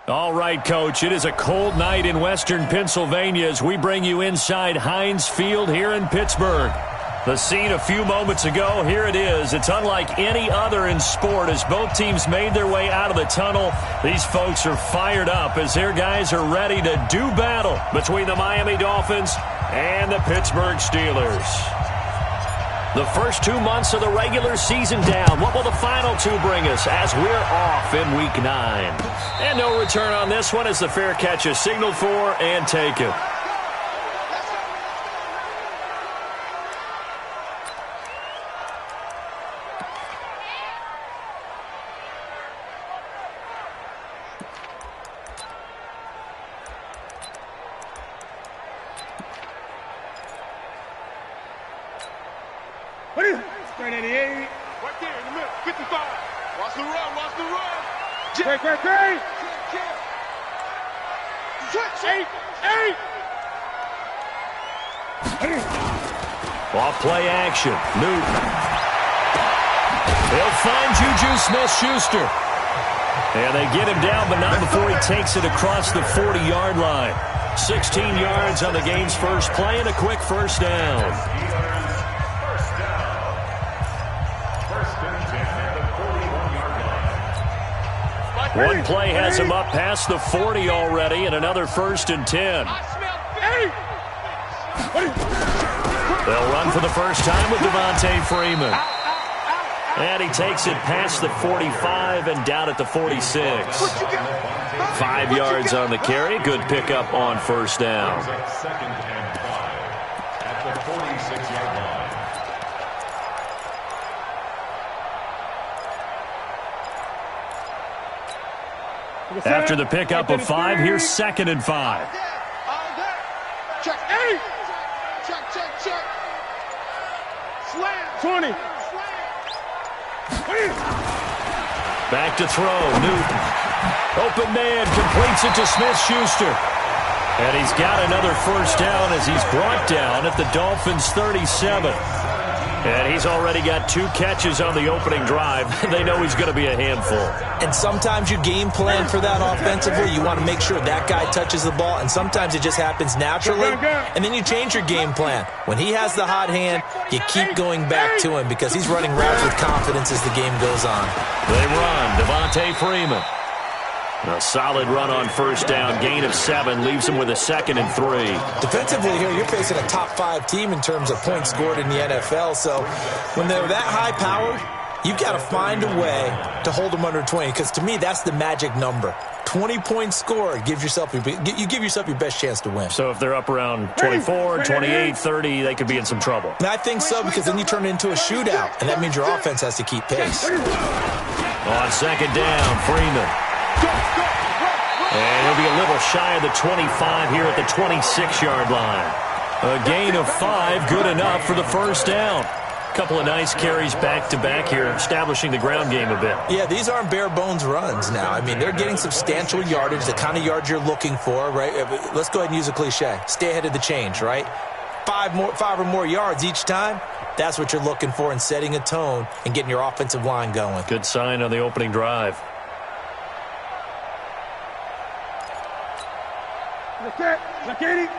All right, Coach, it is a cold night in western Pennsylvania as we bring you inside Heinz Field here in Pittsburgh. The scene a few moments ago, here it is. It's unlike any other in sport as both teams made their way out of the tunnel. These folks are fired up as their guys are ready to do battle between the Miami Dolphins and the Pittsburgh Steelers. The first 2 months of the regular season down. What will the final two bring us as we're off in Week 9? And no return on this one as the fair catch is signaled for and taken. Straight 88. Right there in the middle. 55. Watch the run. Watch the run. Great. Switch. 8. Off play action. Newton. They'll find Juju Smith-Schuster. And they get him down, but not before he takes it across the 40-yard line. 16 yards on the game's first play and a quick first down. One play has him up past the 40 already, and another 1st and 10. They'll run for the first time with Devontae Freeman. And he takes it past the 45 and down at the 46. 5 yards on the carry. Good pickup on first down. Second and 5 at the 46-yard line. After the pickup of 5, here's 2nd and 5. Check. 8. Check. Slam. 20. Back to throw. Newton. Open man. Completes it to Smith-Schuster. And he's got another first down as he's brought down at the Dolphins' 37. And he's already got 2 catches on the opening drive. They know he's going to be a handful. And sometimes you game plan for that offensively. You want to make sure that guy touches the ball, and sometimes it just happens naturally. And then you change your game plan. When he has the hot hand, you keep going back to him because he's running routes with confidence as the game goes on. They run. Devontae Freeman. A solid run on first down. Gain of 7 leaves him with a 2nd and 3. Defensively here, you're facing a top 5 team in terms of points scored in the NFL. So when they're that high-powered, you've got to find a way to hold them under 20. Because to me, that's the magic number. 20 points scored. You give yourself your best chance to win. So if they're up around 24, 28, 30, they could be in some trouble. And I think so, because then you turn it into a shootout. And that means your offense has to keep pace. On second down, Freeman. And he'll be a little shy of the 25 here at the 26-yard line. A gain of 5, good enough for the first down. Couple of nice carries back-to-back here, establishing the ground game a bit. Yeah, these aren't bare-bones runs now. I mean, they're getting substantial yardage, the kind of yards you're looking for, right? Let's go ahead and use a cliche. Stay ahead of the change, right? 5 or more yards each time. That's what you're looking for in setting a tone and getting your offensive line going. Good sign on the opening drive. Check 80.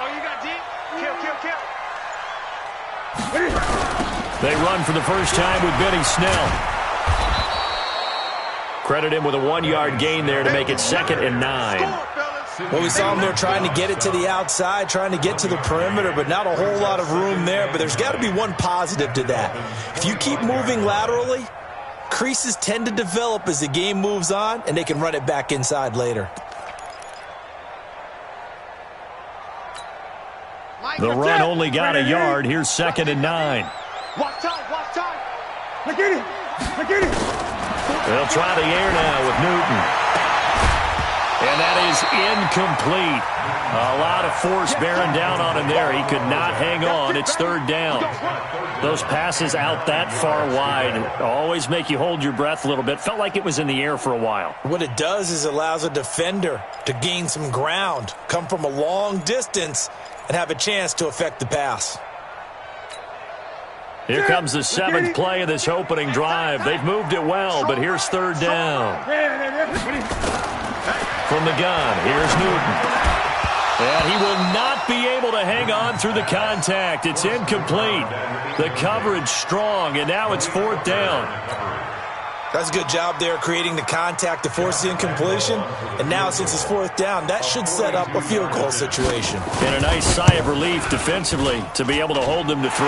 Oh, you got deep? Kill. They run for the first time with Benny Snell. Credit him with a 1-yard gain there to make it 2nd and 9. Well, we saw him there trying to get it to the outside, trying to get to the perimeter, but not a whole lot of room there. But there's got to be one positive to that. If you keep moving laterally, creases tend to develop as the game moves on, and they can run it back inside later. The run only got a yard. Here's 2nd and 9. Watch time. Look at it. They'll try the air now with Newton. And that is incomplete. A lot of force bearing down on him there. He could not hang on. It's 3rd down. Those passes out that far wide always make you hold your breath a little bit. Felt like it was in the air for a while. What it does is allows a defender to gain some ground, come from a long distance, and have a chance to affect the pass. Here comes the 7th play of this opening drive. They've moved it well, but here's 3rd down. From the gun, here's Newton. And he will not be able to hang on through the contact. It's incomplete. The coverage strong, and now it's 4th down. That's a good job there creating the contact to force the incompletion. And now since it's 4th down, that should set up a field goal situation. And a nice sigh of relief defensively to be able to hold them to 3.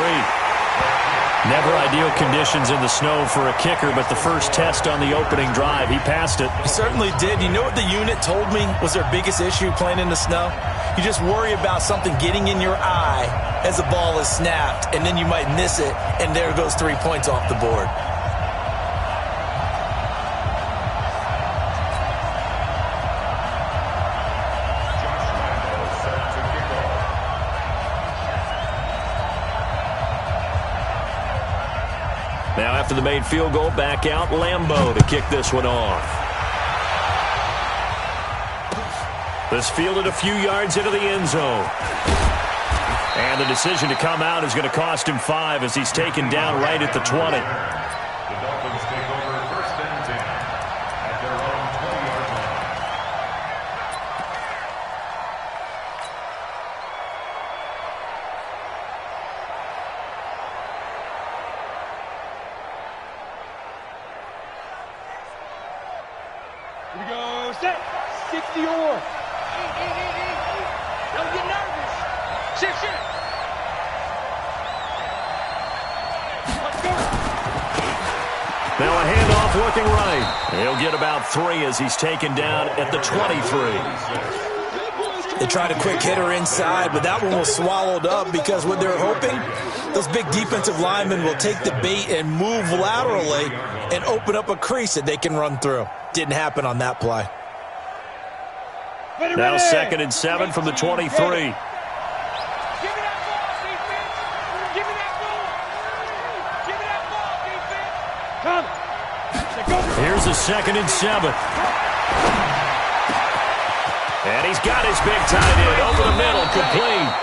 Never ideal conditions in the snow for a kicker, but the first test on the opening drive, he passed it. He certainly did. You know what the unit told me was their biggest issue playing in the snow? You just worry about something getting in your eye as the ball is snapped, and then you might miss it, and there goes 3 points off the board. Now after the made field goal, back out Lambeau to kick this one off. This fielded a few yards into the end zone. And the decision to come out is going to cost him 5 as he's taken down right at the 20. The Dolphins take over 1st and 10 at their own 20-yard line. Here we go. Set. 60 or. Don't get nervous. Shit. Let's go. Now a handoff looking right. He'll get about 3 as he's taken down at the 23. They tried a quick hitter inside, but that one was swallowed up because what they're hoping, those big defensive linemen will take the bait and move laterally and open up a crease that they can run through. Didn't happen on that play. Now 2nd and 7 from the 23. Give me that ball, defense. Give me that ball. Give me that ball, defense. Come. Here's a 2nd and 7. And he's got his big tight end over the middle, complete.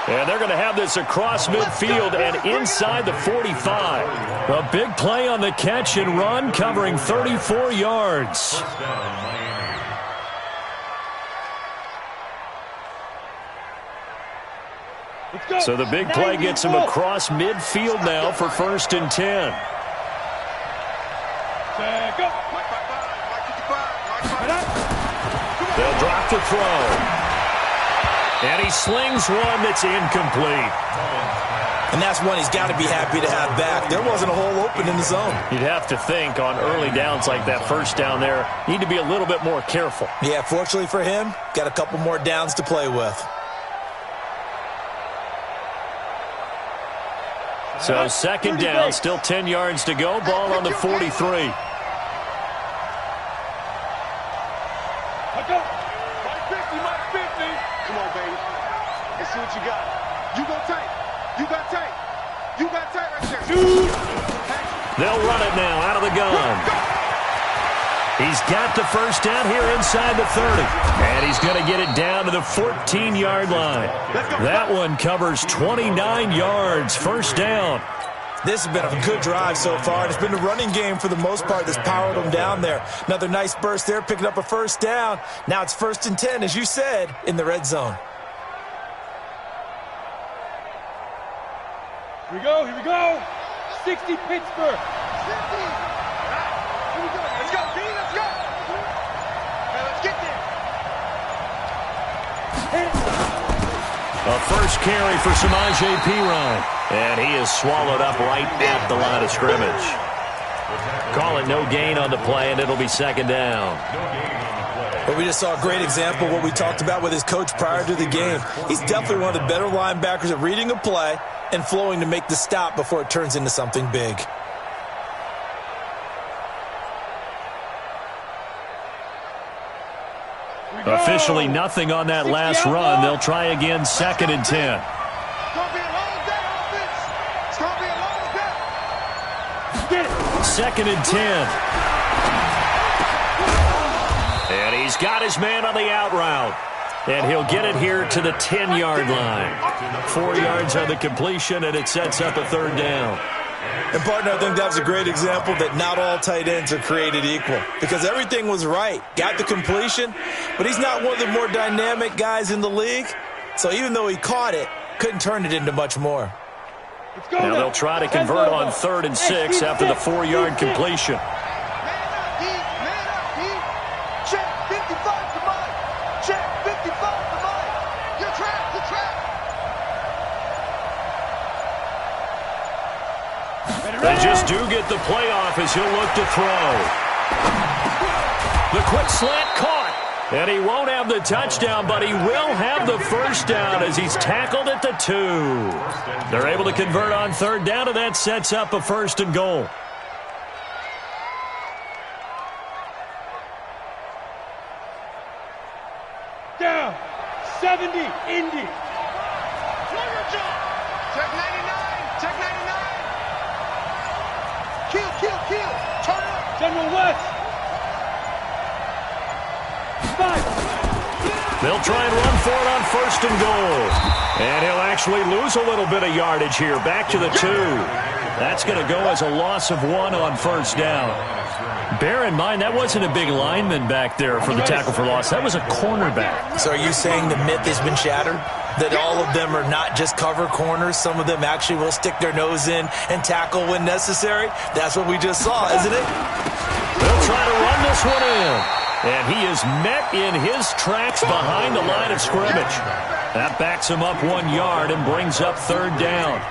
And they're going to have this across midfield and inside the 45. A big play on the catch and run, covering 34 yards. So the big play gets him across midfield now for 1st and 10. They'll drop the throw. And he slings one that's incomplete. And that's one he's got to be happy to have back. There wasn't a hole open in the zone. You'd have to think on early downs like that, 1st down there, need to be a little bit more careful. Yeah, fortunately for him, got a couple more downs to play with. So 2nd down, still 10 yards to go. Ball on the 43. Let's go. Mike 50, Mike 50. Come on, baby. Let's see what you got. You go tight. You got tight. You got tight right there. Dude. They'll run it now out of the gun. He's got the 1st down here inside the 30. And he's going to get it down to the 14-yard line. That one covers 29 yards. 1st down. This has been a good drive so far. It's been the running game for the most part that's powered them down there. Another nice burst there, picking up a 1st down. Now it's 1st and 10, as you said, in the red zone. Here we go. Here we go. 60 Pittsburgh. 60. Here we go. Let's go, D. Let's go. Now let's get there. A first carry for Samaje Perine. And he is swallowed up right at the line of scrimmage. Call it no gain on the play, and it'll be 2nd down. But we just saw a great example of what we talked about with his coach prior to the game. He's definitely one of the better linebackers at reading a play and flowing to make the stop before it turns into something big. Officially nothing on that last run. They'll try again 2nd and 10. Get it. 2nd and 10. And he's got his man on the out route. And he'll get it here to the 10-yard line. 4 yards on the completion, and it sets up a 3rd down. And, partner, I think that was a great example that not all tight ends are created equal because everything was right. Got the completion, but he's not one of the more dynamic guys in the league. So even though he caught it, couldn't turn it into much more. Now they'll try to convert on 3rd and 6 after the 4-yard completion. They just do get the playoff as he'll look to throw. The quick slant caught. And he won't have the touchdown, but he will have the first down as he's tackled at the 2. They're able to convert on 3rd down, and that sets up a 1st and goal. Down. 70, Indy. Check 99. Check 99. Kill. Turn up. General West. 5. They'll try and run for it on 1st and goal. And he'll actually lose a little bit of yardage here. Back to the 2. That's going to go as a loss of 1 on 1st down. Bear in mind, that wasn't a big lineman back there for the tackle for loss. That was a cornerback. So are you saying the myth has been shattered? That all of them are not just cover corners? Some of them actually will stick their nose in and tackle when necessary? That's what we just saw, isn't it? They'll try to run this one in. And he is met in his tracks behind the line of scrimmage. That backs him up 1 yard and brings up 3rd down.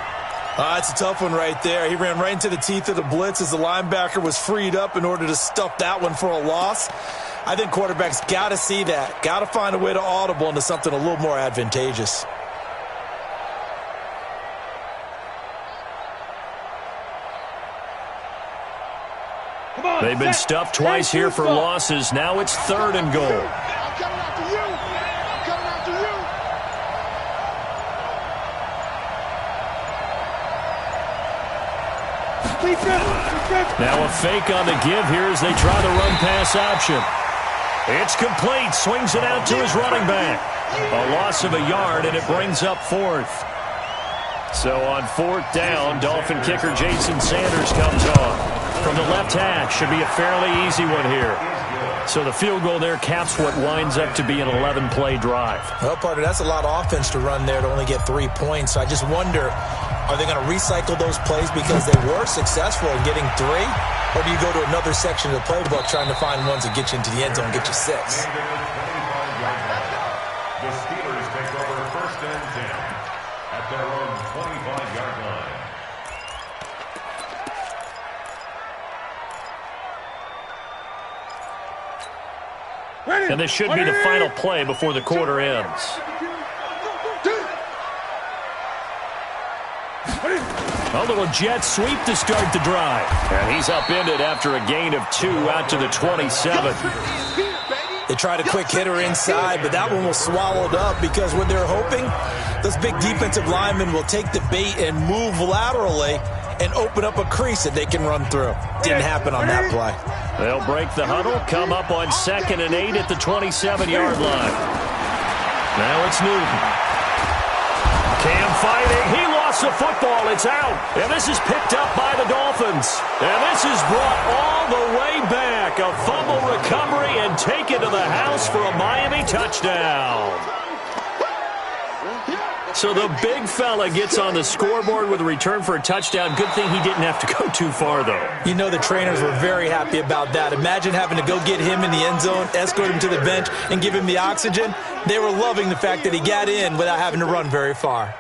That's a tough one right there. He ran right into the teeth of the blitz as the linebacker was freed up in order to stuff that one for a loss. I think quarterbacks got to see that. Got to find a way to audible into something a little more advantageous. They've been stuffed twice here for losses. Now it's 3rd and goal. I'm coming after you. I'm coming after you. Now a fake on the give here as they try the run-pass option. It's complete. Swings it out to his running back. A loss of a yard, and it brings up 4th. So on 4th down, Dolphin kicker Jason Sanders comes on. From the left hash, should be a fairly easy one here. So the field goal there caps what winds up to be an 11-play drive. Well, partner, that's a lot of offense to run there to only get 3 points. So I just wonder, are they going to recycle those plays because they were successful in getting 3? Or do you go to another section of the playbook trying to find ones that get you into the end zone and get you 6? The Steelers take over 1st and 10 at their own 25-yard line. And this should be the final play before the quarter ends. A little jet sweep to start the drive. And he's upended after a gain of 2 out to the 27. They tried a quick hitter inside, but that one was swallowed up because when they're hoping, those big defensive linemen will take the bait and move laterally and open up a crease that they can run through. Didn't happen on that play. They'll break the huddle, come up on 2nd and 8 at the 27-yard line. Now it's Newton. Cam fighting. He lost the football. It's out. And this is picked up by the Dolphins. And this is brought all the way back. A fumble recovery and taken to the house for a Miami touchdown. So the big fella gets on the scoreboard with a return for a touchdown. Good thing he didn't have to go too far, though. You know the trainers were very happy about that. Imagine having to go get him in the end zone, escort him to the bench, and give him the oxygen. They were loving the fact that he got in without having to run very far.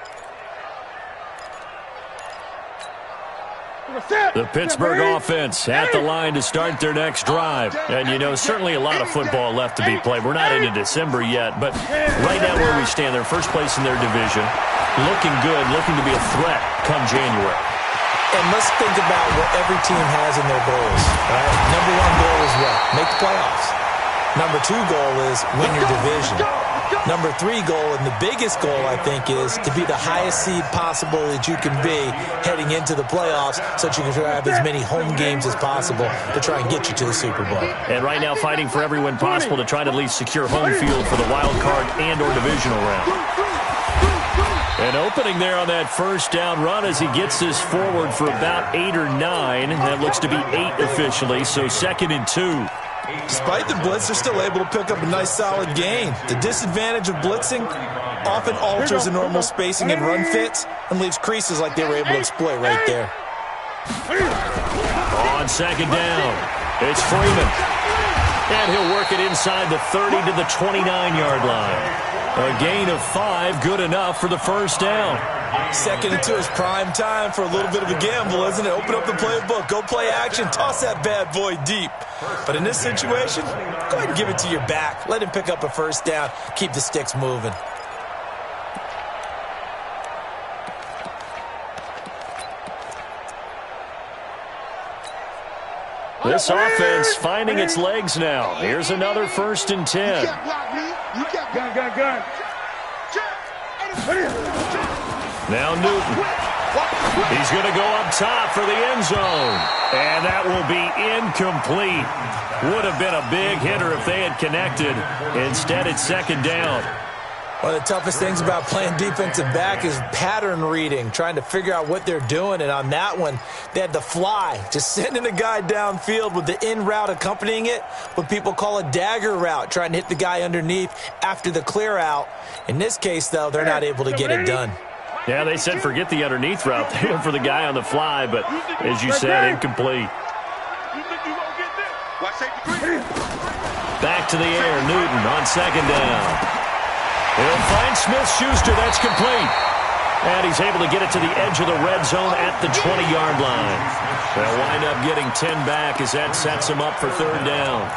The Pittsburgh offense at the line to start their next drive. And, you know, certainly a lot of football left to be played. We're not into December yet, but right now where we stand, they're first place in their division. Looking good, looking to be a threat come January. And let's think about what every team has in their goals. Right? Number 1 goal is what? Make the playoffs. Number 2 goal is win your division. Number 3 goal, and the biggest goal, I think, is to be the highest seed possible that you can be heading into the playoffs so that you can have as many home games as possible to try and get you to the Super Bowl. And right now fighting for every win possible to try to at least secure home field for the wild card and or divisional round. An opening there on that first down run as he gets this forward for about 8 or 9. That looks to be 8 officially, so 2nd and 2. Despite the blitz, they're still able to pick up a nice solid gain. The disadvantage of blitzing often alters the normal spacing and run fits and leaves creases like they were able to exploit right there. On 2nd down, it's Freeman. And he'll work it inside the 30 to the 29-yard line. A gain of 5, good enough for the first down. 2nd and 2 is prime time for a little bit of a gamble, isn't it? Open up the playbook, go play action, toss that bad boy deep. But in this situation, go ahead and give it to your back. Let him pick up a first down, keep the sticks moving. This offense finding its legs now. Here's another 1st and 10. Gun. Now Newton. He's going to go up top for the end zone. And that will be incomplete. Would have been a big hitter if they had connected. Instead, it's 2nd down. One of the toughest things about playing defensive back is pattern reading, trying to figure out what they're doing. And on that one, they had the fly, just sending a guy downfield with the in route accompanying it, what people call a dagger route, trying to hit the guy underneath after the clear out. In this case, though, they're not able to get it done. Yeah, they said forget the underneath route. They went for the guy on the fly, but as you said, incomplete. Back to the air, Newton on 2nd down. He'll find Smith-Schuster. That's complete. And he's able to get it to the edge of the red zone at the 20-yard line. They'll wind up getting 10 back as that sets him up for 3rd down.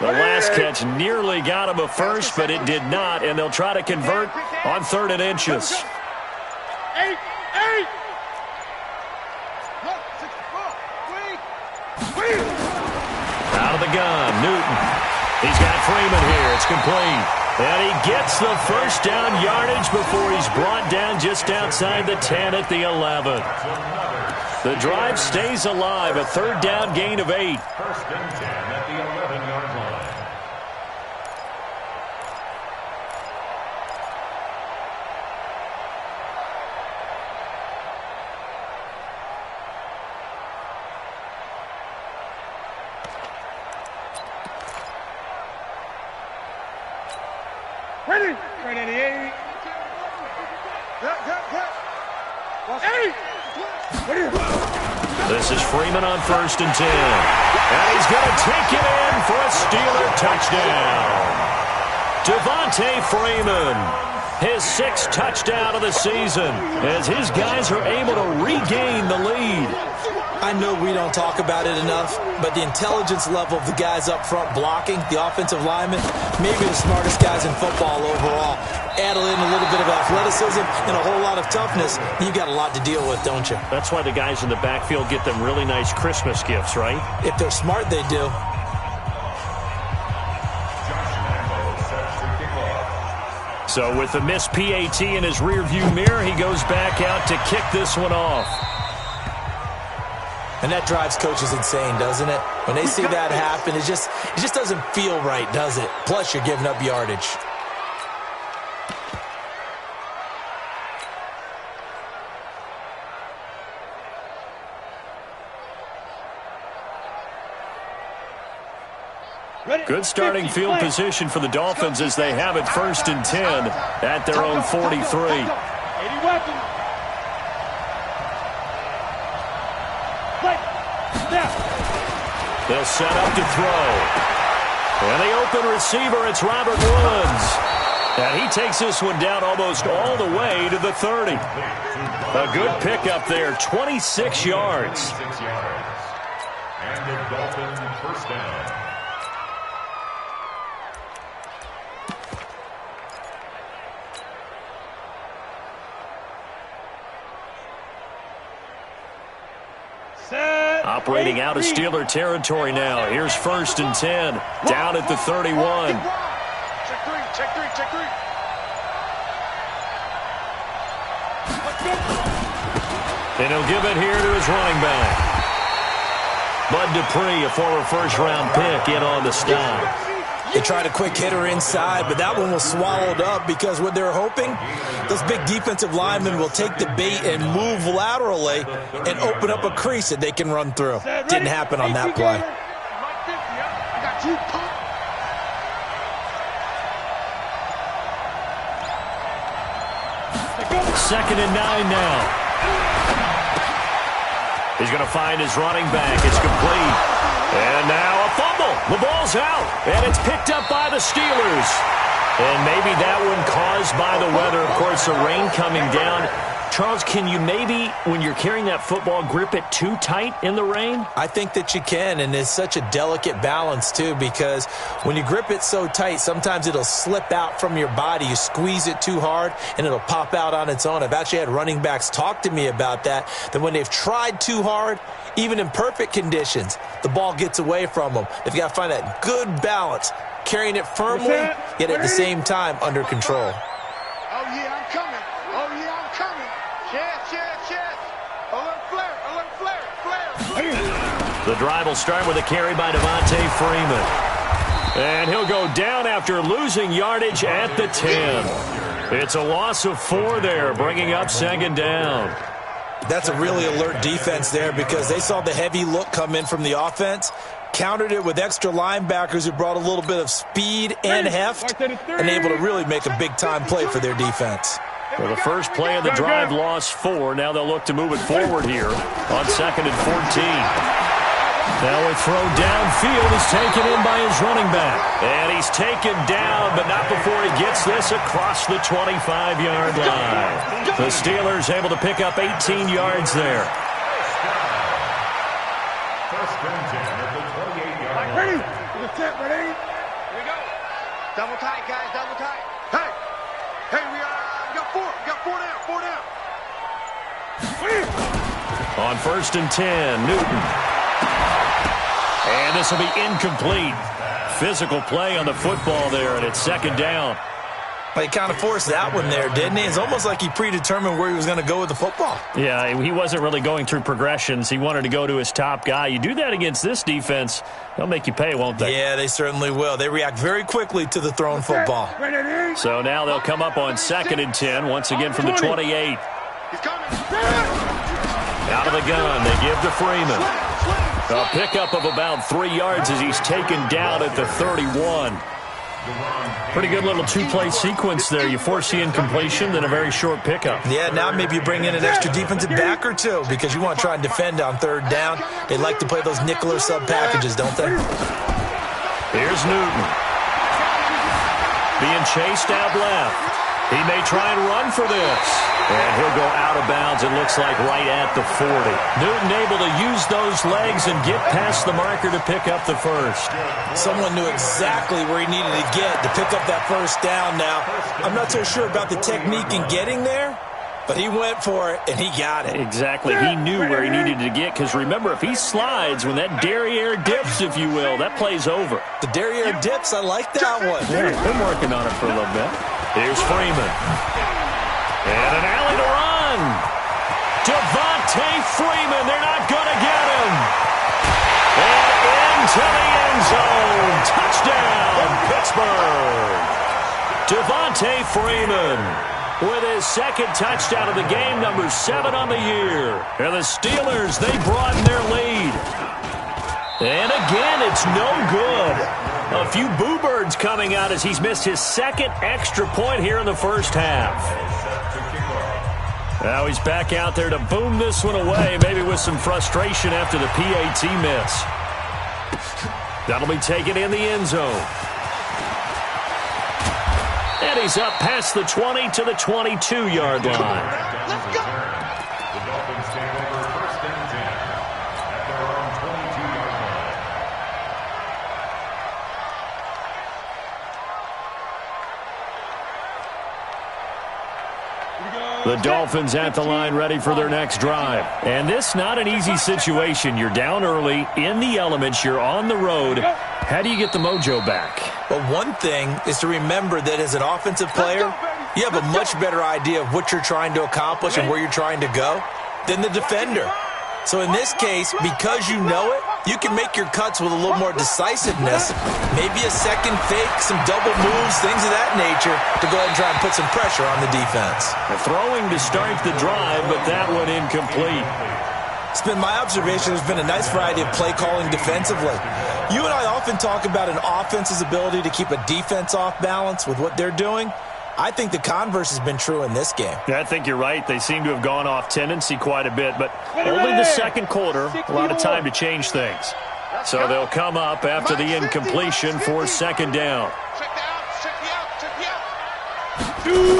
The last catch nearly got him a first, but it did not, and they'll try to convert on 3rd and inches. 8. Out of the gun, Newton. He's got Freeman here. It's complete. And he gets the first down yardage before he's brought down just outside the 10 at the 11. The drive stays alive. A 3rd down gain of 8. 1st and 10 at the 11-yard line. Ready. Right at the 8. This is Freeman on 1st and 10. And he's going to take it in for a Steeler touchdown. Devontae Freeman, his 6th touchdown of the season, as his guys are able to regain the lead. I know we don't talk about it enough, but the intelligence level of the guys up front blocking, the offensive linemen, maybe the smartest guys in football overall. Add in a little bit of athleticism and a whole lot of toughness, you've got a lot to deal with, don't you? That's why the guys in the backfield get them really nice Christmas gifts, right? If they're smart, they do. So with the missed PAT in his rearview mirror, he goes back out to kick this one off. And that drives coaches insane, doesn't it? When they see that happen, it just doesn't feel right, does it? Plus, you're giving up yardage. Good starting field position for the Dolphins as they have it 1st and 10 at their own 43. 80 weapons. They'll set up to throw. And the open receiver, it's Robert Woods. And he takes this one down almost all the way to the 30. A good pickup there, 26 yards. 26 yards. And the Dolphins 1st down. Operating out of Steeler territory now. Here's 1st and 10. Down at the 31. Check three. And he'll give it here to his running back. Bud Dupree, a former first-round pick, in on the stop. They tried a quick hitter inside, but that one was swallowed up because what they're hoping, those big defensive linemen will take the bait and move laterally and open up a crease that they can run through. Didn't happen on that play. Second and 9 now. He's going to find his running back. It's complete. And now a fumble. The ball's out. And it's picked up by the Steelers. And maybe that one caused by the weather. Of course, the rain coming down. Charles, can you maybe, when you're carrying that football, grip it too tight in the rain? I think that you can, and it's such a delicate balance, too, because when you grip it so tight, sometimes it'll slip out from your body. You squeeze it too hard, and it'll pop out on its own. I've actually had running backs talk to me about that when they've tried too hard, even in perfect conditions, the ball gets away from them. They've got to find that good balance, carrying it firmly, yet at the same time under control. Oh, yeah, I'm coming. Oh, yeah, I'm coming. Chest. Alert flare. The drive will start with a carry by Devontae Freeman. And he'll go down after losing yardage at the 10. It's a loss of 4 there, bringing up second down. That's a really alert defense there because they saw the heavy look come in from the offense, countered it with extra linebackers who brought a little bit of speed and heft, and able to really make a big-time play for their defense. Well, the first play of the drive lost 4. Now they'll look to move it forward here on second and 14. Now a throw downfield is taken in by his running back. And he's taken down, but not before he gets this across the 25-yard line. The Steelers able to pick up 18 yards there. First and 10 at the 28-yard line. Ready? Ready? Here we go. Double tight, guys. Double tight. Hey, we got 4. We got 4 down. 4 down. On first and 10, Newton. And this will be incomplete. Physical play on the football there, and it's second down. He kind of forced that one there, didn't he? It's almost like he predetermined where he was going to go with the football. Yeah, he wasn't really going through progressions. He wanted to go to his top guy. You do that against this defense, they'll make you pay, won't they? Yeah, they certainly will. They react very quickly to the thrown football. So now they'll come up on second and 10, once again from the 28. He's coming. Out of the gun, they give to Freeman. A pickup of about 3 yards as he's taken down at the 31. Pretty good little two-play sequence there. You force the incompletion, then a very short pickup. Yeah, now maybe you bring in an extra defensive back or two because you want to try and defend on third down. They like to play those nickel or sub packages, don't they? Here's Newton. Being chased out left. He may try and run for this. And he'll go out of bounds, it looks like, right at the 40. Newton able to use those legs and get past the marker to pick up the first. Someone knew exactly where he needed to get to pick up that first down now. I'm not so sure about the technique in getting there, but he went for it, and he got it. Exactly. He knew where he needed to get, because remember, if he slides, when that derriere dips, if you will, that play's over. The derriere dips, I like that one. Yeah, been working on it for a little bit. Here's Freeman. And an alley to run. Devontae Freeman. They're not going to get him. And into the end zone. Touchdown, Pittsburgh. Devontae Freeman with his second touchdown of the game, number 7 on the year. And the Steelers, they broaden their lead. And again, it's no good. A few boo birds coming out as he's missed his second extra point here in the first half. Now he's back out there to boom this one away, maybe with some frustration after the PAT miss. That'll be taken in the end zone. And he's up past the 20 to the 22-yard line. Let's go. The Dolphins take over first and 10 at their own 22-yard line. The Dolphins at the line ready for their next drive. And this not an easy situation. You're down early, in the elements, you're on the road. How do you get the mojo back? Well, one thing is to remember that as an offensive player, you have a much better idea of what you're trying to accomplish and where you're trying to go than the defender. So in this case, because you know it, You can make your cuts with a little more decisiveness. Maybe a second fake, some double moves, things of that nature to go ahead and try and put some pressure on the defense. Throwing to start the drive, but that one incomplete. It's been my observation there's been a nice variety of play calling defensively. You and I often talk about an offense's ability to keep a defense off balance with what they're doing. I think the converse has been true in this game. Yeah, I think you're right. They seem to have gone off tendency quite a bit, but only the second quarter, a lot of time to change things. So they'll come up after the incompletion for second down.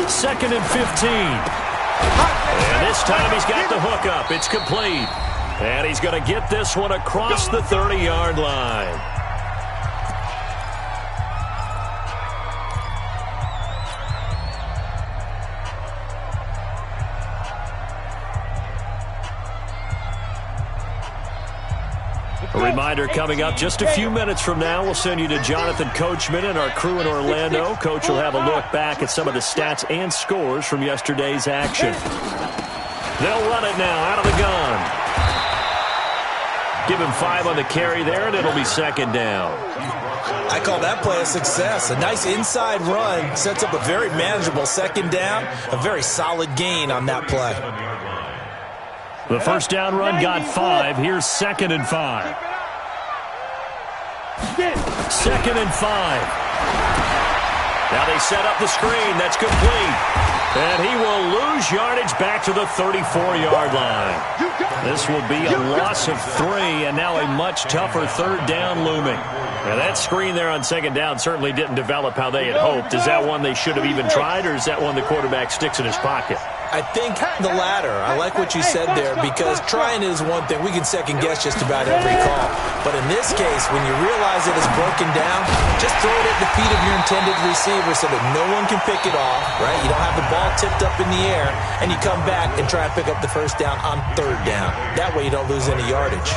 Second and 15. And this time he's got the hookup. It's complete. And he's going to get this one across the 30-yard line. A reminder coming up just a few minutes from now, we'll send you to Jonathan Coachman and our crew in Orlando. Coach will have a look back at some of the stats and scores from yesterday's action. They'll run it now out of the gun. Give him 5 on the carry there, and it'll be second down. I call that play a success. A nice inside run sets up a very manageable second down, a very solid gain on that play. The first down run got 5. Here's second and 5. Second and 5. Now they set up the screen. That's complete. And he will lose yardage back to the 34-yard line. This will be a loss of 3, and now a much tougher third down looming. Now that screen there on second down certainly didn't develop how they had hoped. Is that one they should have even tried, or is that one the quarterback sticks in his pocket? I think the latter. I like what you said there, because trying is one thing. We can second guess just about every call. But in this case, when you realize it is broken down, just throw it at the feet of your intended receiver so that no one can pick it off, right? You don't have the ball tipped up in the air, and you come back and try and pick up the first down on third down. That way you don't lose any yardage.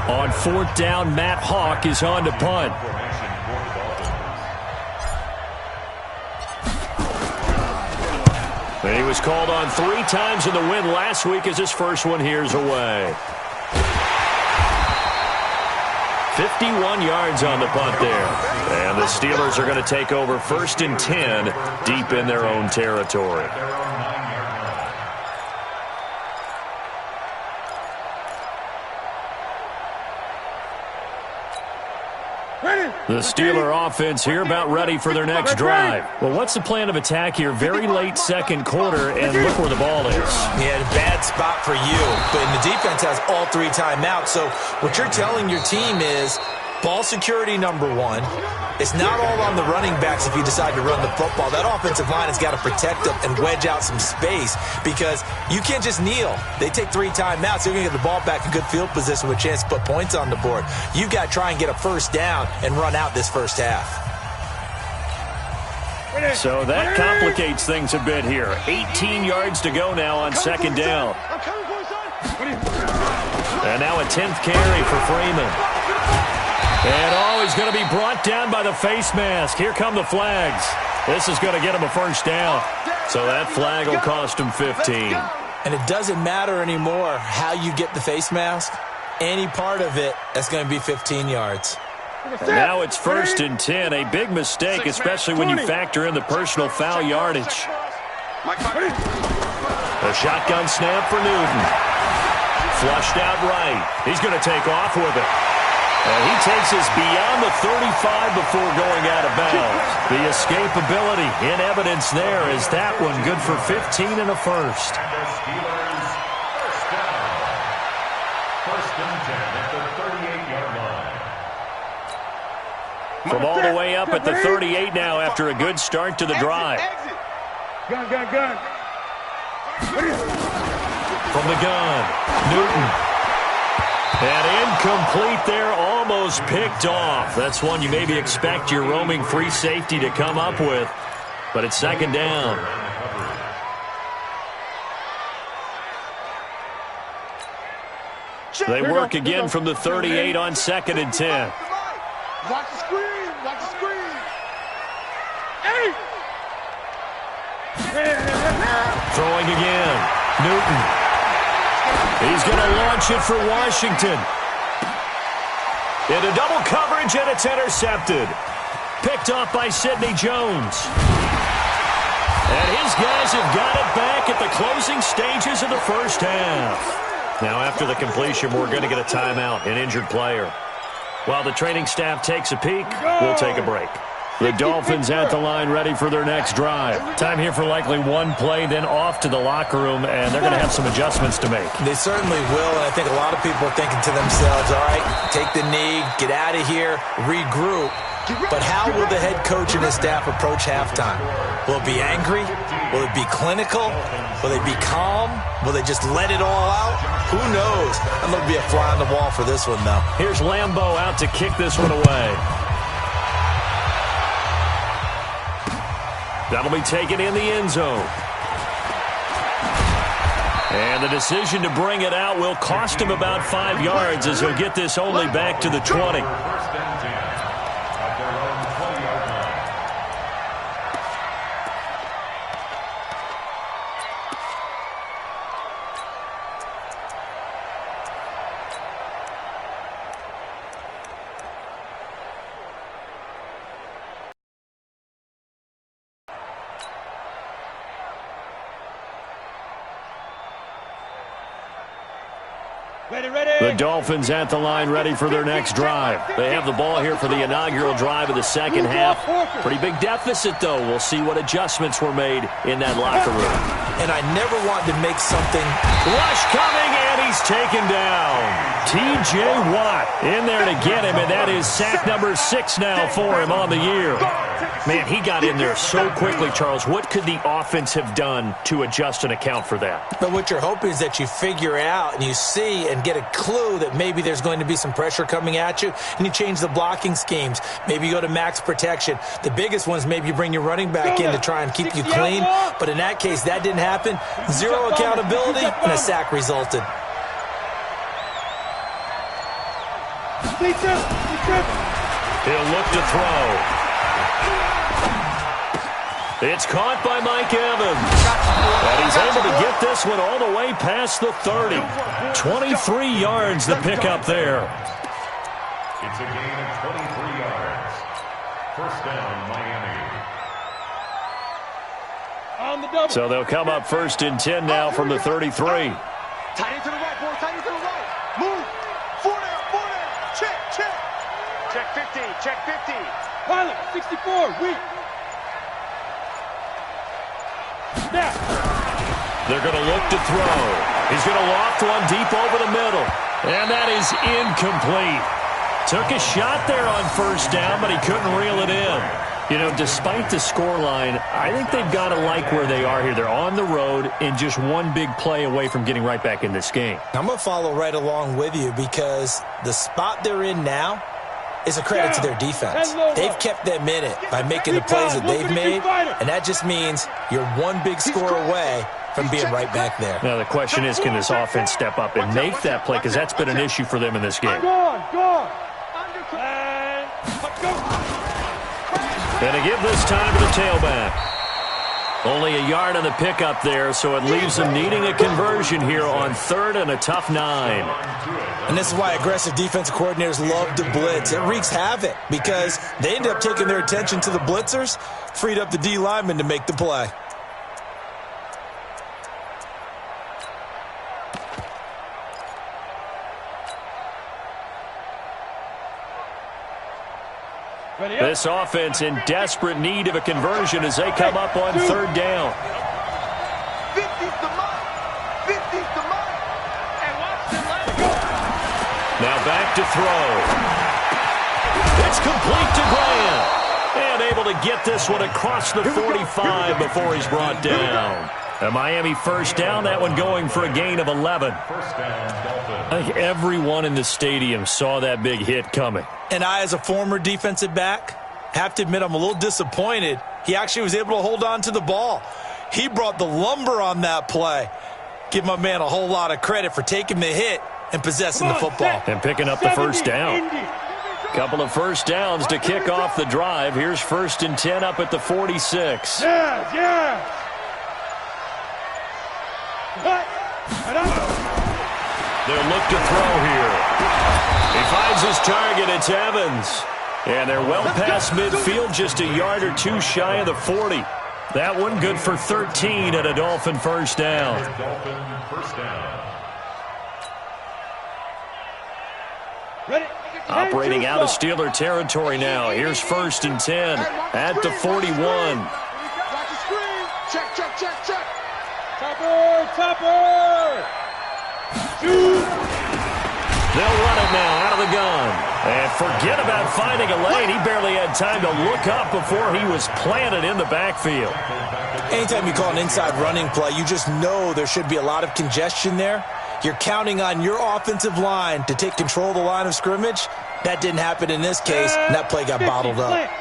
On fourth down, Matt Hawk is on to punt. And he was called on 3 times in the win last week as his first one here's away. 51 yards on the punt there. And the Steelers are going to take over first and 10 deep in their own territory. The Steeler offense here about ready for their next drive. Well, what's the plan of attack here? Very late second quarter, and look where the ball is. Yeah, bad spot for you. But the defense has all 3 timeouts. So what you're telling your team is ball security number 1. It's not all on the running backs if you decide to run the football. That offensive line has got to protect them and wedge out some space, because you can't just kneel. They take 3 timeouts. They're going to get the ball back in good field position with a chance to put points on the board. You've got to try and get a first down and run out this first half. So that complicates things a bit here. 18 yards to go now on second down. And now a 10th carry for Freeman. And he's going to be brought down by the face mask. Here come the flags. This is going to get him a first down. So that flag will cost him 15. And it doesn't matter anymore how you get the face mask. Any part of it, that's going to be 15 yards. And now it's first and 10. A big mistake, especially when you factor in the personal foul yardage. A shotgun snap for Newton. Flushed out right. He's going to take off with it. And he takes us beyond the 35 before going out of bounds. The escapability in evidence there. Is that one good for 15 and a first? And the Steelers first down. First and 10 at the 38-yard line. From all the way up at the 38 now after a good start to the drive. Gun. From the gun, Newton. And incomplete there, almost picked off. That's one you maybe expect your roaming free safety to come up with. But it's second down. They work again from the 38 on second and 10. Watch the screen. Throwing again, Newton. He's going to launch it for Washington. Into double coverage, and it's intercepted. Picked off by Sidney Jones. And his guys have got it back at the closing stages of the first half. Now, after the completion, we're going to get a timeout, an injured player. While the training staff takes a peek, we'll take a break. The Dolphins at the line ready for their next drive. Time here for likely one play, then off to the locker room, and they're going to have some adjustments to make. They certainly will, and I think a lot of people are thinking to themselves, all right, take the knee, get out of here, regroup. But how will the head coach and his staff approach halftime? Will it be angry? Will it be clinical? Will they be calm? Will they just let it all out? Who knows? I'm going to be a fly on the wall for this one, though. Here's Lambeau out to kick this one away. That'll be taken in the end zone. And the decision to bring it out will cost him about 5 yards as he'll get this only back to the 20. The Dolphins at the line ready for their next drive. They have the ball here for the inaugural drive of the second half. Pretty big deficit, though. We'll see what adjustments were made in that locker room. And I never want to make something. Rush coming, and he's taken down. T.J. Watt in there to get him, and that is sack number 6 now for him on the year. Man, he got in there so quickly, Charles. What could the offense have done to adjust and account for that? But what you're hoping is that you figure out and you see and get a clue that maybe there's going to be some pressure coming at you, and you change the blocking schemes. Maybe you go to max protection. The biggest ones, maybe you bring your running back in to try and keep you clean. But in that case, that didn't happen. Zero accountability, and a sack resulted. He'll look to throw. It's caught by Mike Evans. And he's able to get this one all the way past the 30. 23 yards the pickup there. It's a gain of 23 yards. First down, Miami. So they'll come up first and 10 now from the 33. Tight end to the right, boy. Tight end to the right. Move. 4 down. Check. Check 50. Check 50. Pilot, 64. Weak. Snap. They're going to look to throw. He's going to loft one deep over the middle. And that is incomplete. Took a shot there on first down, but he couldn't reel it in. You know, despite the scoreline, I think they've got to like where they are here. They're on the road and just one big play away from getting right back in this game. I'm going to follow right along with you because the spot they're in now is a credit to their defense. They've kept them in it by making the plays that they've made, and that just means you're one big score away from being right back there. Now, the question is, can this offense step up and make that play? Because that's been an issue for them in this game. Go. And to give this time to the tailback. Only a yard on the pickup there, so it leaves them needing a conversion here on 3rd and a tough 9. And this is why aggressive defensive coordinators love to blitz. It wreaks havoc because they end up taking their attention to the blitzers, freed up the D lineman to make the play. This offense in desperate need of a conversion as they come up on 3rd down. 50's the mark. 50's the mark. And watch the leg go. Now back to throw. It's complete to Graham. And able to get this one across the 45 before he's brought down. A Miami first down, that one going for a gain of 11. First down, Dolphins. I think everyone in the stadium saw that big hit coming. And I, as a former defensive back, have to admit I'm a little disappointed. He actually was able to hold on to the ball. He brought the lumber on that play. Give my man a whole lot of credit for taking the hit and possessing the football. And picking up the first down. Couple of first downs to kick off the drive. Here's 1st and 10 up at the 46. Yeah. They'll look to throw here. He finds his target. It's Evans. And they're well past midfield, just a yard or two shy of the 40. That one good for 13 and a Dolphin first down. Operating out of Steeler territory now. Here's 1st and 10 at the 41. Check, check, check, check. Topper! Shoot! They'll run it now out of the gun. And forget about finding a lane. He barely had time to look up before he was planted in the backfield. Anytime you call an inside running play, you just know there should be a lot of congestion there. You're counting on your offensive line to take control of the line of scrimmage. That didn't happen in this case, and that play got bottled up. Let's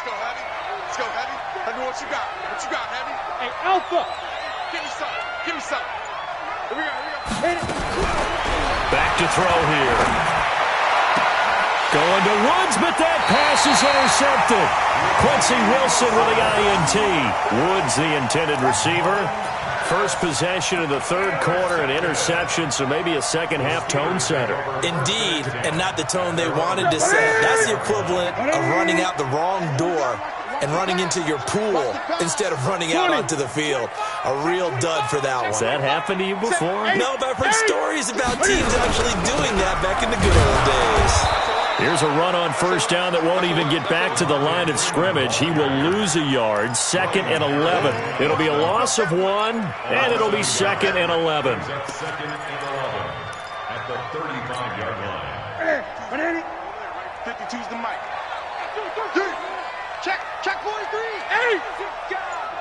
go, Heavy. Let's go, Heavy. Tell me what you got. What you got, Heavy? Hey, Alpha! Give me some. Give me some. Here we go, here we go. Hit it! Back to throw here. Going to Woods, but that pass is intercepted. Quincy Wilson with the INT. Woods, the intended receiver. First possession of the third quarter, an interception, so maybe a second-half tone setter. Indeed, and not the tone they wanted to set. That's the equivalent of running out the wrong door and running into your pool instead of running out onto the field. A real dud for that one. Has that happened to you before? No, but I've heard stories about teams actually doing that back in the good old days. Here's a run on first down that won't even get back to the line of scrimmage. He will lose a yard, 2nd and 11. It'll be a loss of 1, and it'll be 2nd and 11. Second and 11 at the 35-yard line. 52's the mic. Check, check, boys, 3. Hey!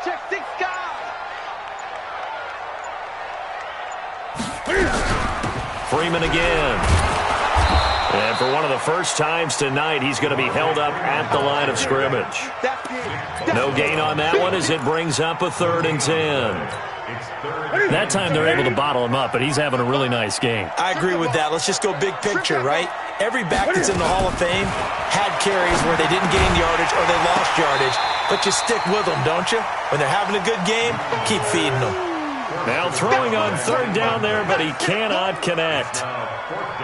Check, 6 guys. Freeman again. And for one of the first times tonight, he's going to be held up at the line of scrimmage. No gain on that one as it brings up a 3rd and 10. That time they're able to bottle him up, but he's having a really nice game. I agree with that. Let's just go big picture, right? Every back that's in the Hall of Fame had carries where they didn't gain yardage or they lost yardage, but you stick with them, don't you? When they're having a good game, keep feeding them. Now throwing on 3rd down there, but he cannot connect.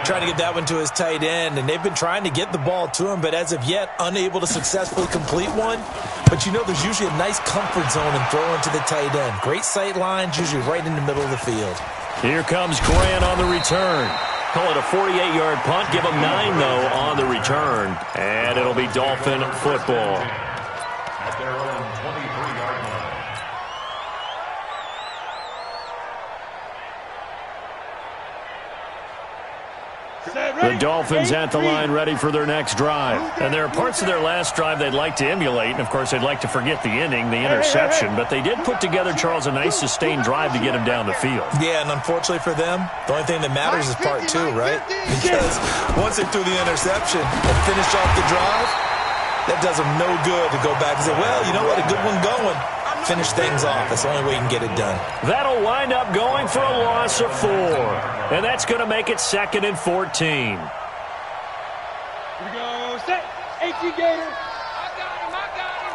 Trying to get that one to his tight end, and they've been trying to get the ball to him, but as of yet, unable to successfully complete one. But you know there's usually a nice comfort zone in throwing to the tight end. Great sight lines, usually right in the middle of the field. Here comes Grant on the return. Call it a 48-yard punt. Give him 9, though, on the return. And it'll be Dolphin football. At their own 23-yard line. The Dolphins at the line ready for their next drive. And there are parts of their last drive they'd like to emulate. And, of course, they'd like to forget the ending, the interception. But they did put together, Charles, a nice sustained drive to get him down the field. Yeah, and unfortunately for them, the only thing that matters is part 2, right? Because once they threw the interception and finished off the drive, that does them no good to go back and say, well, you know what, a good one going. Finish things off. That's the only way you can get it done. That'll wind up going for a loss of 4. And that's going to make it 2nd and 14. Here we go. Set. 18 Gator. I got him.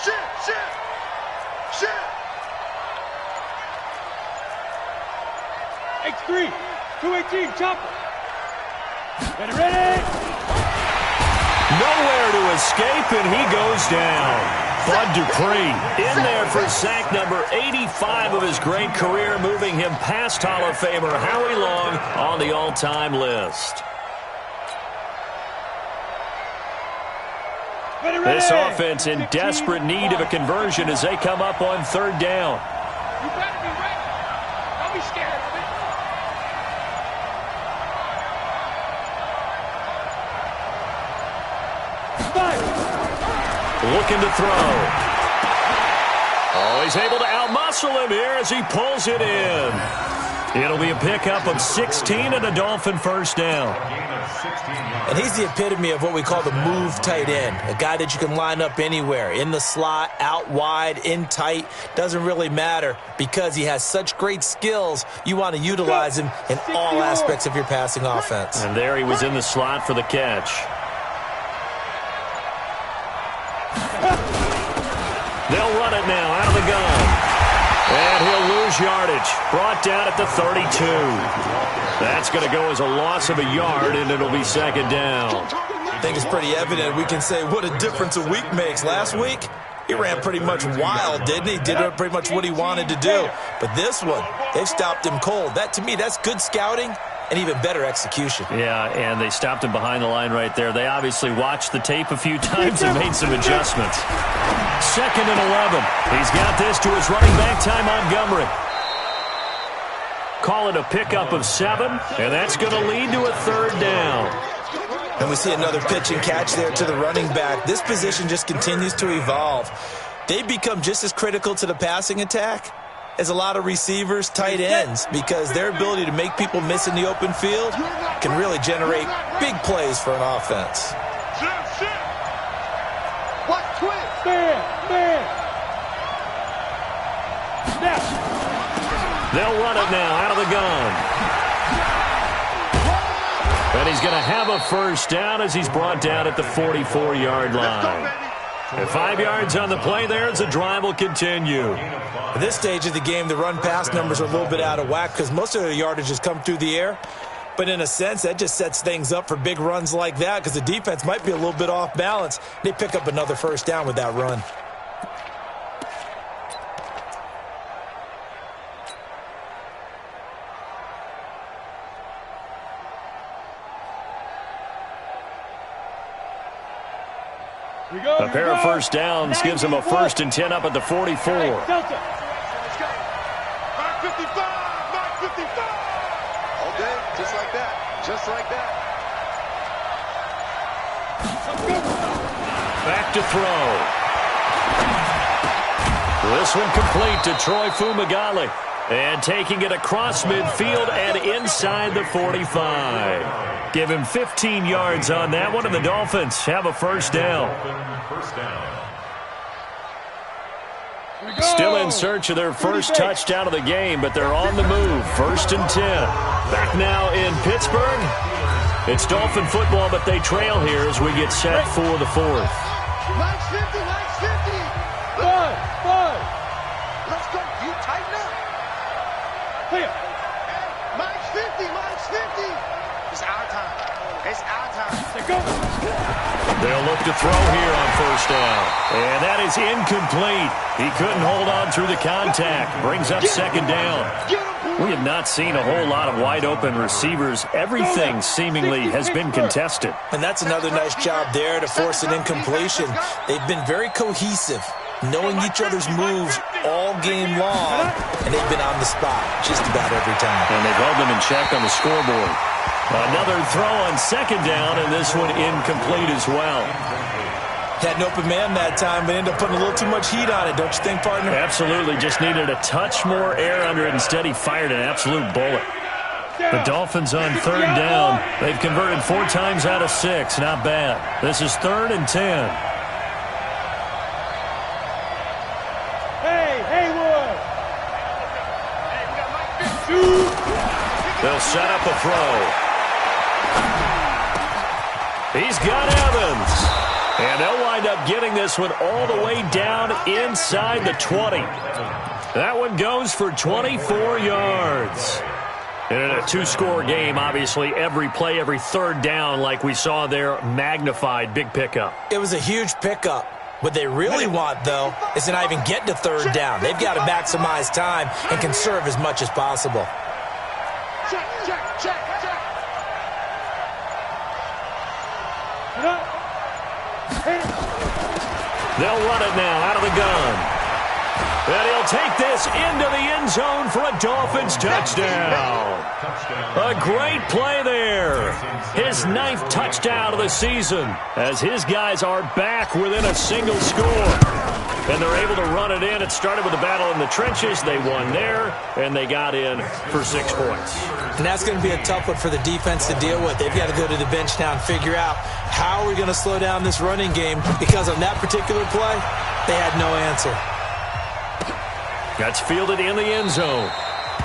Shit. 8-3. 218. Chopper. Ready. Nowhere to escape, and he goes down. Bud Dupree in there for sack number 85 of his great career, moving him past Hall of Famer Howie Long on the all-time list. This offense in desperate need of a conversion as they come up on 3rd down. You better be ready. Don't be scared of it. Looking to throw. Oh, he's able to outmuscle him here as he pulls it in. It'll be a pickup of 16 and a Dolphin first down. And he's the epitome of what we call the move tight end, a guy that you can line up anywhere, in the slot, out wide, in tight, doesn't really matter because he has such great skills. You want to utilize him in all aspects of your passing offense. And there he was in the slot for the catch. They'll run it now out of the gun. And he'll lose yardage. Brought down at the 32. That's going to go as a loss of a yard, and it'll be second down. I think it's pretty evident. We can say what a difference a week makes. Last week, he ran pretty much wild, didn't he? Did pretty much what he wanted to do. But this one, they've stopped him cold. That, to me, that's good scouting and even better execution. Yeah, and they stopped him behind the line right there. They obviously watched the tape a few times and made some adjustments. Second and 11. He's got this to his running back, Ty Montgomery. Call it a pickup of 7, and that's going to lead to a third down. And we see another pitch and catch there to the running back. This position just continues to evolve. They become just as critical to the passing attack as a lot of receivers, tight ends, because their ability to make people miss in the open field can really generate big plays for an offense. What twist? Man. Snap. They'll run it now out of the gun. And he's going to have a first down as he's brought down at the 44-yard line. And 5 yards on the play there as the drive will continue. At this stage of the game, the run-pass numbers are a little bit out of whack because most of the yardage has come through the air. But in a sense, that just sets things up for big runs like that because the defense might be a little bit off balance. They pick up another first down with that run. A pair of first downs gives him a 1st and 10 up at the 44. Delta. Mark 55! Mark 55! All day, just like that. Just like that. Back to throw. This one complete to Troy Fumagalli. And taking it across midfield and inside the 45. Give him 15 yards on that one, and the Dolphins have a first down. Still in search of their first touchdown of the game, but they're on the move. 1st and 10. Back now in Pittsburgh. It's Dolphin football, but they trail here as we get set for the 4th. Mike's 50, Mike's 50! 5. Let's go, you tighten up! Clear. Mike's 50, Mike's 50! It's our time. It's our time. Go. They'll look to throw here on first down. And that is incomplete. He couldn't hold on through the contact. Brings up second down. We have not seen a whole lot of wide-open receivers. Everything seemingly has been contested. And that's another nice job there to force an incompletion. They've been very cohesive, knowing each other's moves all game long, and they've been on the spot just about every time. And they've held them in check on the scoreboard. Another throw on second down, and this one incomplete as well. Had an open man that time, but ended up putting a little too much heat on it, don't you think, partner? Absolutely. Just needed a touch more air under it. Instead, he fired an absolute bullet. The Dolphins on third down. They've converted 4 times out of 6. Not bad. This is 3rd and 10. They'll set up a throw. He's got Evans. And they'll wind up getting this one all the way down inside the 20. That one goes for 24 yards. And in a 2-score game, obviously, every play, every third down, like we saw there, magnified. Big pickup. It was a huge pickup. What they really want, though, is to not even get to third down. They've got to maximize time and conserve as much as possible. Check. They'll run it now out of the gun. And he'll take this into the end zone for a Dolphins touchdown. A great play there. His 9th touchdown of the season as his guys are back within a single score. And they're able to run it in. It started with a battle in the trenches. They won there, and they got in for 6 points. And that's going to be a tough one for the defense to deal with. They've got to go to the bench now and figure out how are we going to slow down this running game, because on that particular play, they had no answer. That's fielded in the end zone.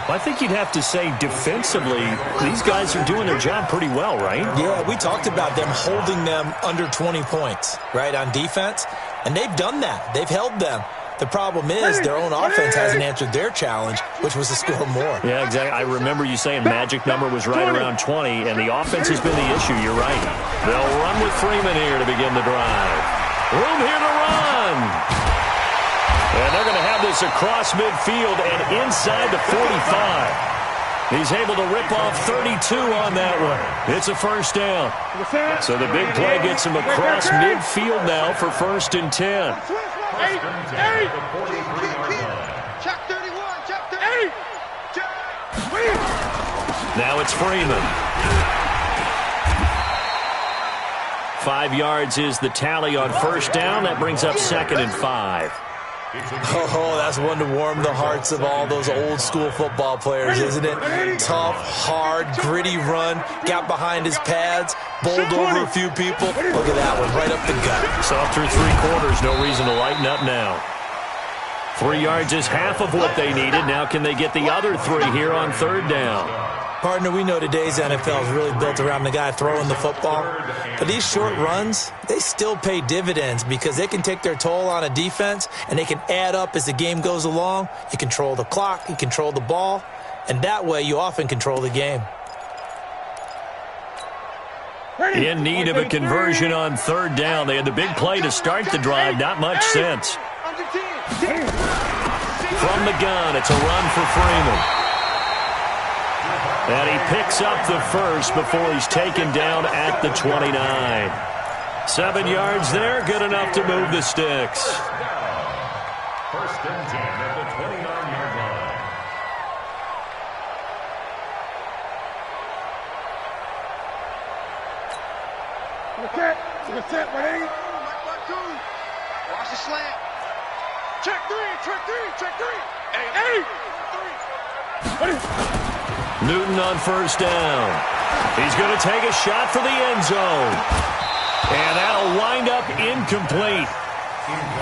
Well, I think you'd have to say defensively, these guys are doing their job pretty well, right? Yeah, we talked about them holding them under 20 points, right, on defense. And they've done that. They've held them. The problem is their own offense hasn't answered their challenge, which was to score more. Yeah, exactly. I remember you saying magic number was right around 20, and the offense has been the issue. You're right. They'll run with Freeman here to begin the drive. Room here to run. And they're going to have this across midfield and inside the 45. He's able to rip off 32 on that one. It's a first down. So the big play gets him across midfield now for 1st and 10. Check 31, check 30. Now it's Freeman. 5 yards is the tally on first down. That brings up 2nd and 5. Oh, that's one to warm the hearts of all those old school football players, isn't it? Tough, hard, gritty run, got behind his pads, bowled over a few people. Look at that one, right up the gut. Soft through 3 quarters, no reason to lighten up now. 3 yards is half of what they needed. Now can they get the other 3 here on 3rd down? Partner, we know today's NFL is really built around the guy throwing the football. But these short runs, they still pay dividends because they can take their toll on a defense and they can add up as the game goes along. You control the clock, you control the ball, and that way you often control the game. In need of a conversion on 3rd down. They had the big play to start the drive. Not much sense. From the gun, it's a run for Freeman. And he picks up the first before he's taken down at the 29. 7 yards there, good enough to move the sticks. 1st and 10 at the 29-yard line. Look at 180. Watch the slant. Check 3, check 3. Hey. Newton on first down. He's going to take a shot for the end zone. And that'll wind up incomplete.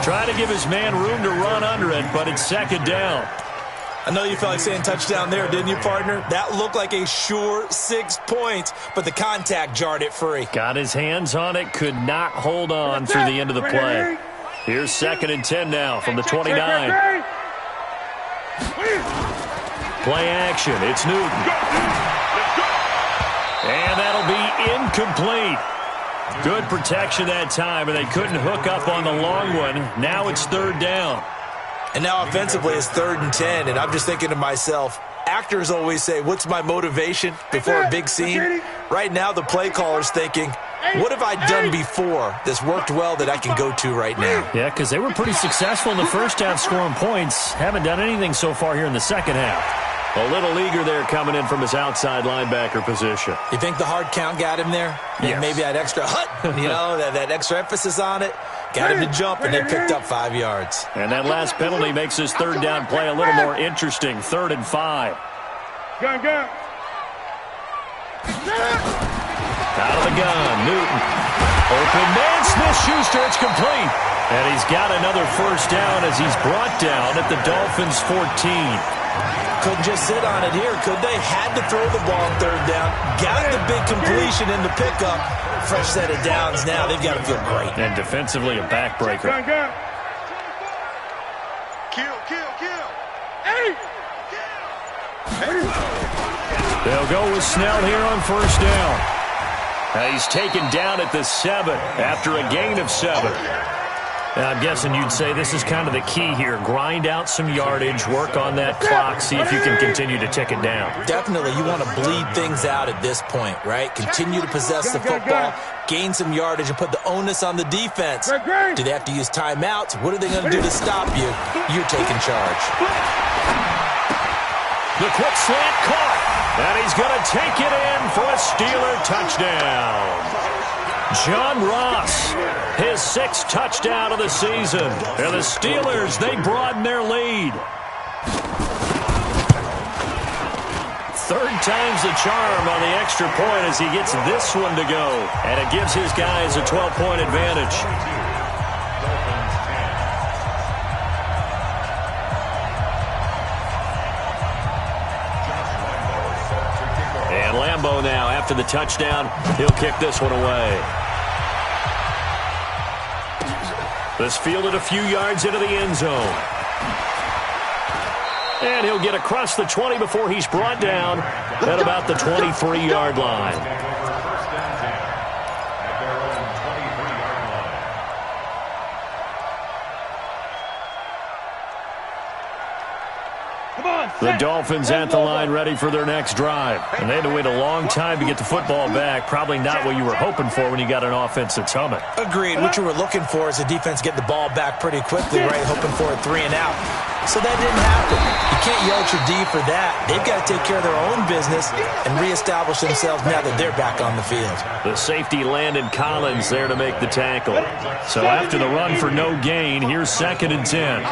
Trying to give his man room to run under it, but it's 2nd down. I know you felt like saying touchdown there, didn't you, partner? That looked like a sure 6 points, but the contact jarred it free. Got his hands on it, could not hold on through the end of the play. Here's 2nd and 10 now from the 29. Play action, it's Newton. And that'll be incomplete. Good protection that time, and they couldn't hook up on the long one. Now it's 3rd down. And now offensively it's 3rd and 10, and I'm just thinking to myself, actors always say, what's my motivation before a big scene? Right now the play caller's thinking, what have I done before that's worked well that I can go to right now? Yeah, because they were pretty successful in the first half scoring points. Haven't done anything so far here in the second half. A little eager there coming in from his outside linebacker position. You think the hard count got him there? Yes. Maybe that extra that extra emphasis on it. Got him to jump, and they picked up 5 yards. And that last penalty makes his 3rd down play a little more interesting. 3rd and 5. Gun. Out of the gun, Newton. Open man, Smith-Schuster, it's complete. And he's got another first down as he's brought down at the Dolphins' 14. Couldn't just sit on it here, could they? Had to throw the ball on 3rd down. Got the big completion in the pickup. Fresh set of downs now. They've got to feel great. And defensively, a backbreaker. Gun. Kill. Hey. They'll go with Snell here on first down. He's taken down at the 7 after a gain of 7. I'm guessing you'd say this is kind of the key here. Grind out some yardage, work on that clock, see if you can continue to tick it down. Definitely, you want to bleed things out at this point, right? Continue to possess the football, gain some yardage, and put the onus on the defense. Do they have to use timeouts? What are they going to do to stop you? You're taking charge. The quick slant caught, and he's going to take it in for a Steeler touchdown. John Ross, his 6th touchdown of the season. And the Steelers, they broaden their lead. 3rd time's the charm on the extra point as he gets this one to go. And it gives his guys a 12-point advantage. And Lambeau now, after the touchdown, he'll kick this one away. This fielded a few yards into the end zone. And he'll get across the 20 before he's brought down at about the 23-yard line. The Dolphins at the line ready for their next drive. And they had to wait a long time to get the football back. Probably not what you were hoping for when you got an offense that's humming. Agreed. What you were looking for is a defense get the ball back pretty quickly, right? Hoping for a 3 and out. So that didn't happen. You can't yell at your D for that. They've got to take care of their own business and reestablish themselves now that they're back on the field. The safety Landon Collins there to make the tackle. So after the run for no gain, here's 2nd and 10.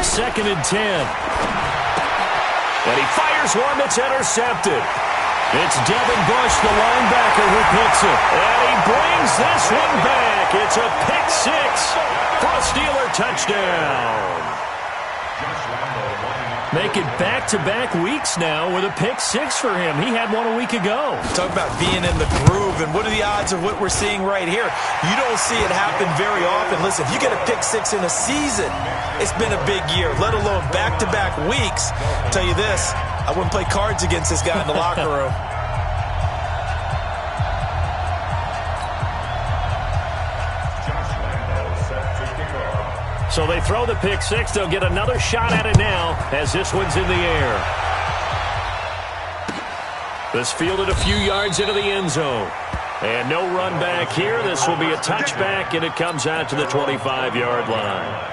Second and 10. And he fires one that's intercepted. It's Devin Bush, the linebacker, who picks it. And he brings this one back. It's a pick 6 for a Steeler touchdown. Make it back-to-back weeks now with a pick 6 for him. He had one a week ago. Talk about being in the groove, and what are the odds of what we're seeing right here? You don't see it happen very often. Listen, if you get a pick 6 in a season, it's been a big year, let alone back-to-back weeks. I'll tell you this, I wouldn't play cards against this guy in the locker room. So they throw the pick 6. They'll get another shot at it now as this one's in the air. This fielded a few yards into the end zone. And no run back here. This will be a touchback, and it comes out to the 25-yard line.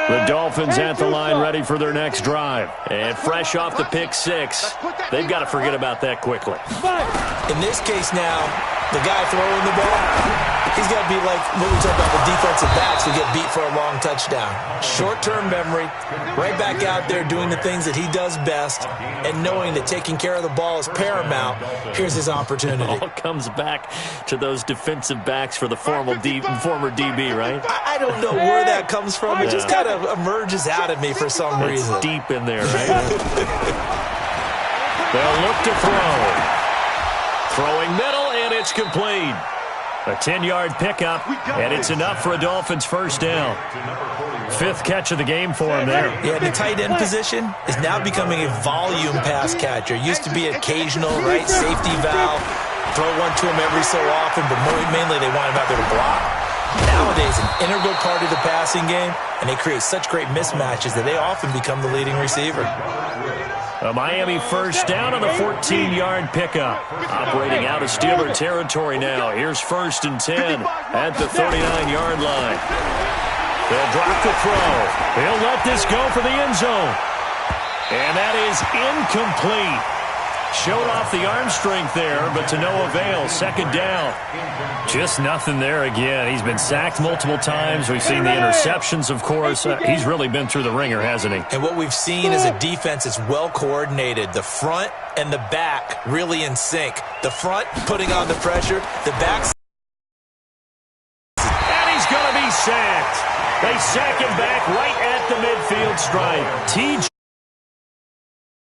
The Dolphins at the line ready for their next drive. And fresh off the pick 6, they've got to forget about that quickly. In this case now, the guy throwing the ball, he's got to be like what we talk about with defensive backs who get beat for a long touchdown. Short-term memory, right back out there doing the things that he does best, and knowing that taking care of the ball is paramount. Here's his opportunity. It all comes back to those defensive backs for the former DB, right? I don't know where that comes from. It just kind of emerges out of me for some reason. It's deep in there, right? They'll look to throw. Throwing middle, and it's complete. A 10-yard pickup, and it's enough for a Dolphins first down. 5th catch of the game for him there. Yeah, the tight end position is now becoming a volume pass catcher. Used to be occasional, right, safety valve. Throw one to him every so often, but mainly they want him out there to block. Nowadays, an integral part of the passing game, and they create such great mismatches that they often become the leading receiver. A Miami first down on the 14-yard pickup. Operating out of Steeler territory now. Here's 1st and 10 at the 39-yard line. They'll drop the throw. They'll let this go for the end zone. And that is incomplete. Showed off the arm strength there, but to no avail. 2nd down. Just nothing there again. He's been sacked multiple times. We've seen the interceptions, of course. He's really been through the ringer, hasn't he? And what we've seen is a defense that's well coordinated. The front and the back really in sync. The front putting on the pressure. The back. And he's going to be sacked. They sack him back right at the midfield stripe. TJ